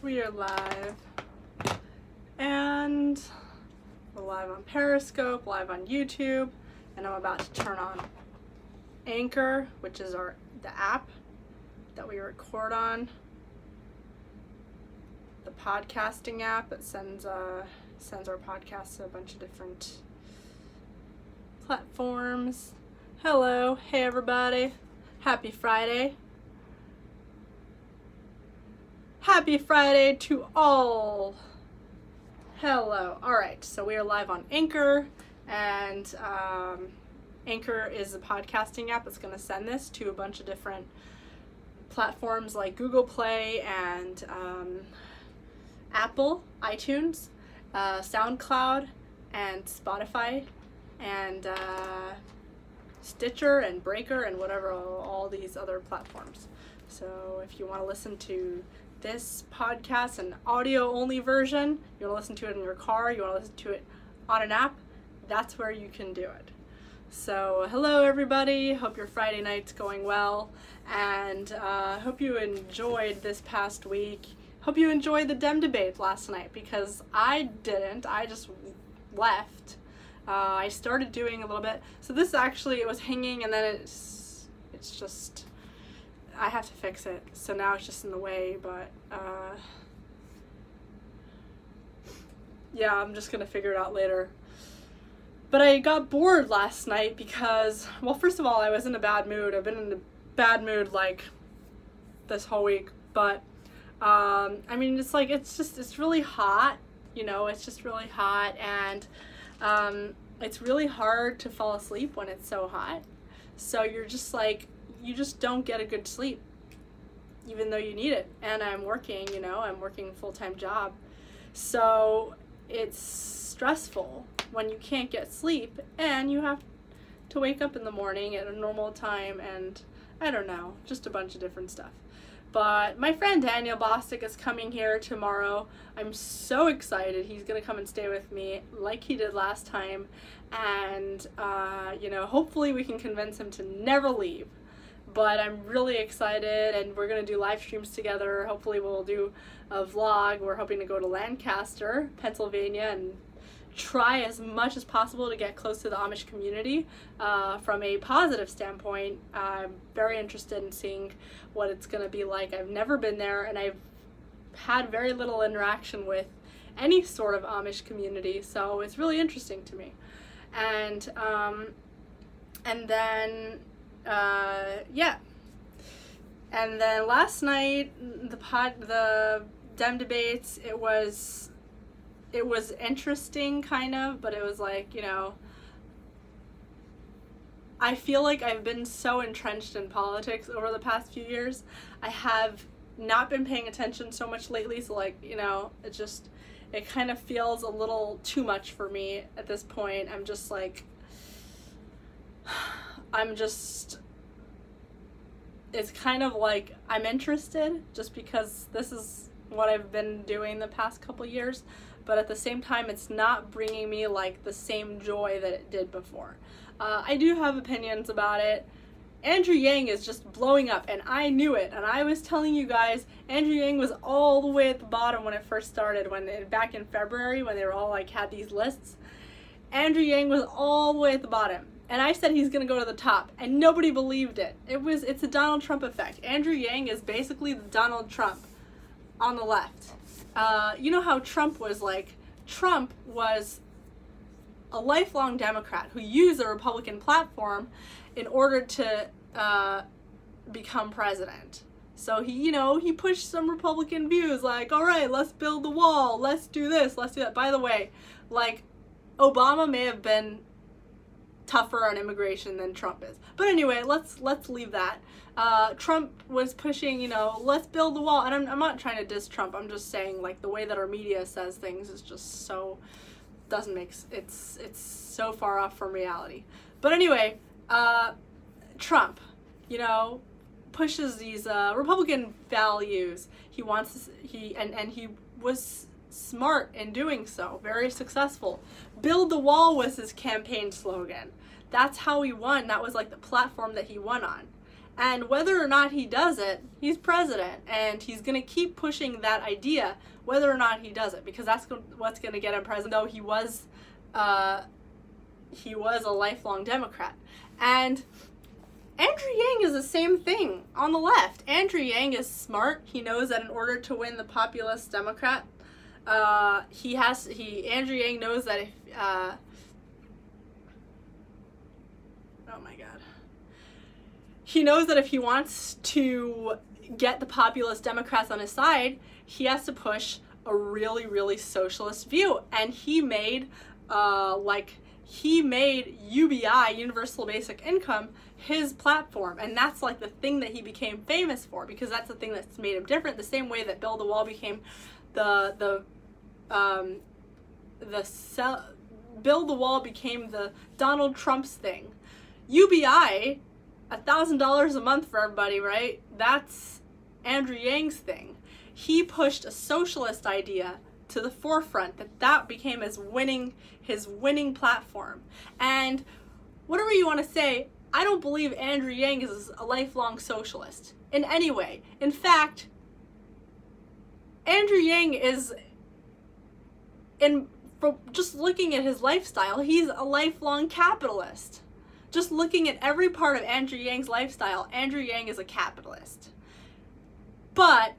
So we are live, and we're live on Periscope, live on YouTube, and I'm about to turn on Anchor, which is the app that we record on, the podcasting app that sends our podcasts to a bunch of different platforms. Hello, hey everybody, happy Friday. Happy Friday to all. Hello. All right, so we are live on Anchor, and Anchor is a podcasting app that's going to send this to a bunch of different platforms like Google Play and Apple, iTunes, SoundCloud, and Spotify, and Stitcher and Breaker and whatever, all these other platforms. So if you want to listen to this podcast, an audio only version, you want to listen to it in your car, you want to listen to it on an app, that's where you can do it. So hello everybody, hope your Friday night's going well, and hope you enjoyed this past week. Hope you enjoyed the Dem debate last night, because I didn't. I just left. I started doing a little bit. So this actually, it was hanging, and then it's just, I have to fix it. So now it's just in the way, but yeah, I'm just gonna figure it out later. But I got bored last night because, well, first of all, I was in a bad mood. I've been in a bad mood like this whole week, but I mean, it's like, it's really hot, you know, it's just really hot, and it's really hard to fall asleep when it's so hot. So you're just like, you just don't get a good sleep, even though you need it. And I'm working, you know, I'm working a full-time job. So it's stressful when you can't get sleep and you have to wake up in the morning at a normal time, and I don't know, just a bunch of different stuff. But my friend Daniel Bostic is coming here tomorrow. I'm so excited. He's going to come and stay with me like he did last time. And, you know, hopefully we can convince him to never leave. But I'm really excited, and we're going to do live streams together. Hopefully we'll do a vlog. We're hoping to go to Lancaster, Pennsylvania, and try as much as possible to get close to the Amish community from a positive standpoint. I'm very interested in seeing what it's going to be like. I've never been there, and I've had very little interaction with any sort of Amish community, so it's really interesting to me. And then yeah. And then last night, the Dem debates, it was interesting, kind of, but it was like, you know, I feel like I've been so entrenched in politics over the past few years. I have not been paying attention so much lately, so like, you know, it kind of feels a little too much for me at this point. I'm just like, it's kind of like I'm interested just because this is what I've been doing the past couple years, but at the same time it's not bringing me like the same joy that it did before. I do have opinions about it. Andrew Yang is just blowing up, and I knew it, and I was telling you guys, Andrew Yang was all the way at the bottom when it first started, back in February, when they were all like had these lists. Andrew Yang was all the way at the bottom, and I said he's gonna go to the top, and nobody believed it. It's a Donald Trump effect. Andrew Yang is basically the Donald Trump on the left. You know how Trump was a lifelong Democrat who used the Republican platform in order to become president. So he pushed some Republican views like, all right, let's build the wall, let's do this, let's do that. By the way, like, Obama may have been tougher on immigration than Trump is. But anyway, let's leave that. Trump was pushing, let's build the wall. And I'm not trying to diss Trump. I'm just saying, like, the way that our media says things is just so, it's so far off from reality. But anyway, Trump, pushes these Republican values. He was smart in doing so, very successful. Build the wall was his campaign slogan. That's how he won. That was like the platform that he won on. And whether or not he does it, he's president, and he's going to keep pushing that idea whether or not he does it, because that's what's going to get him president, though he was a lifelong Democrat. And Andrew Yang is the same thing on the left. Andrew Yang is smart. He knows that in order to win the populist Democrat, Andrew Yang knows that if, oh my God. He knows that if he wants to get the populist Democrats on his side, he has to push a really, really socialist view. And he made UBI, Universal Basic Income, his platform. And that's like the thing that he became famous for, because that's the thing that's made him different. The same way that Build the Wall became Build the Wall became the Donald Trump's thing. UBI, $1,000 a month for everybody, right? That's Andrew Yang's thing. He pushed a socialist idea to the forefront, that became his winning platform. And whatever you want to say, I don't believe Andrew Yang is a lifelong socialist in any way. In fact, Andrew Yang is, from just looking at his lifestyle, he's a lifelong capitalist. Just looking at every part of Andrew Yang's lifestyle, Andrew Yang is a capitalist. But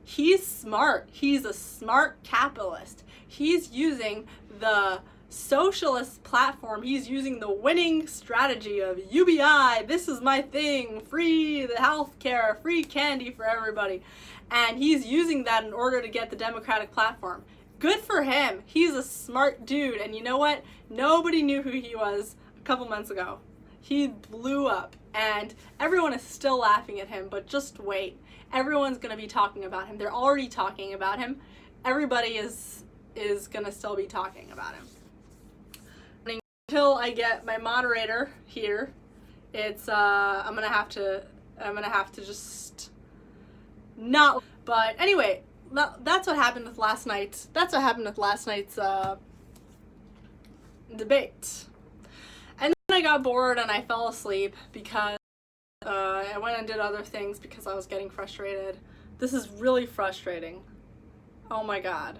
he's smart. He's a smart capitalist. He's using the socialist platform. He's using the winning strategy of UBI, this is my thing, free the healthcare, free candy for everybody. And he's using that in order to get the Democratic platform. Good for him. He's a smart dude. And you know what? Nobody knew who he was a couple months ago. He blew up. And everyone is still laughing at him, but just wait. Everyone's going to be talking about him. They're already talking about him. Everybody is going to still be talking about him. Until I get my moderator here, it's I'm going to have to just not. But anyway, that's what happened with last night's debate. And then I got bored and I fell asleep because I went and did other things because I was getting frustrated. This is really frustrating. Oh my God.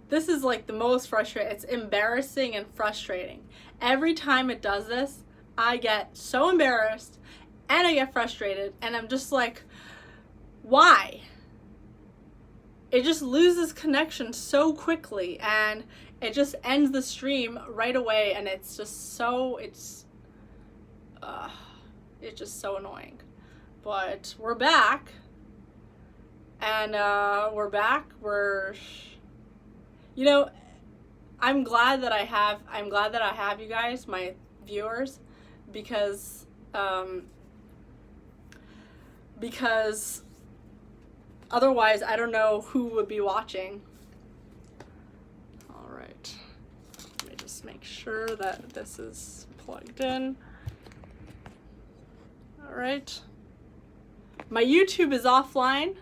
This is like the most frustrating. It's embarrassing and frustrating. Every time it does this, I get so embarrassed and I get frustrated and I'm just like, why? It just loses connection so quickly and it just ends the stream right away, and it's just so, it's just so annoying. But we're back, and you know, I'm glad that I have you guys, my viewers, because otherwise I don't know who would be watching. All right, let me just make sure that this is plugged in. All right, my YouTube is offline.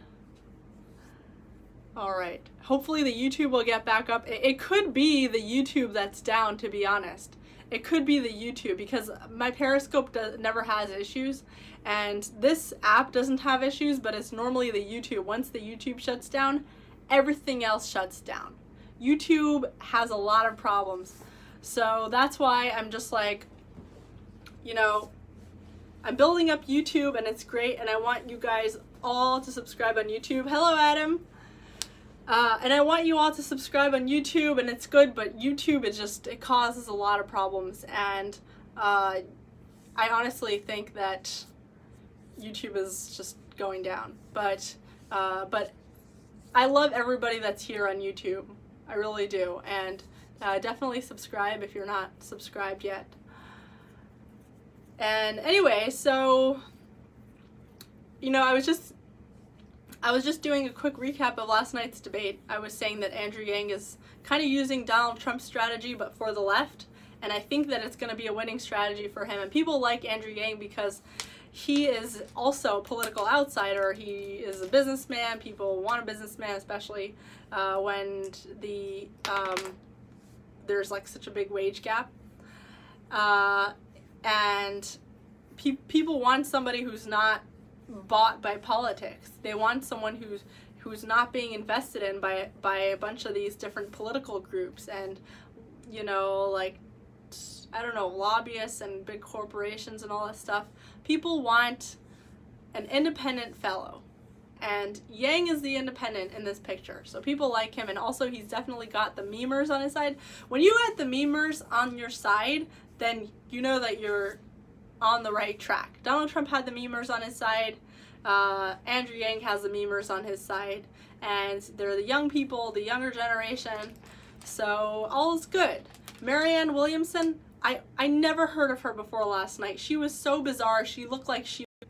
All right, hopefully the YouTube will get back up. It could be the YouTube that's down, to be honest. It could be the YouTube, because my Periscope never has issues, and this app doesn't have issues, but it's normally the YouTube. Once the YouTube shuts down, everything else shuts down. YouTube has a lot of problems. So that's why I'm just like, you know, I'm building up YouTube and it's great, and I want you guys all to subscribe on YouTube. Hello, Adam. And I want you all to subscribe on YouTube, and it's good, but YouTube is just, it causes a lot of problems, and I honestly think that YouTube is just going down. But I love everybody that's here on YouTube. I really do, and definitely subscribe if you're not subscribed yet. And anyway, so, you know, I was just doing a quick recap of last night's debate. I was saying that Andrew Yang is kind of using Donald Trump's strategy, but for the left, and I think that it's going to be a winning strategy for him. And people like Andrew Yang because he is also a political outsider. He is a businessman. People want a businessman, especially when there's like such a big wage gap. And people want somebody who's not bought by politics. They want someone who's not being invested in by a bunch of these different political groups and, you know, like, I don't know, lobbyists and big corporations and all that stuff. People want an independent fellow. And Yang is the independent in this picture. So people like him, and also he's definitely got the memers on his side. When you had the memers on your side, then you know that you're on the right track. Donald Trump had the memers on his side. Andrew Yang has the memers on his side. And they're the young people, the younger generation. So all is good. Marianne Williamson, I never heard of her before last night. She was so bizarre. She looked like she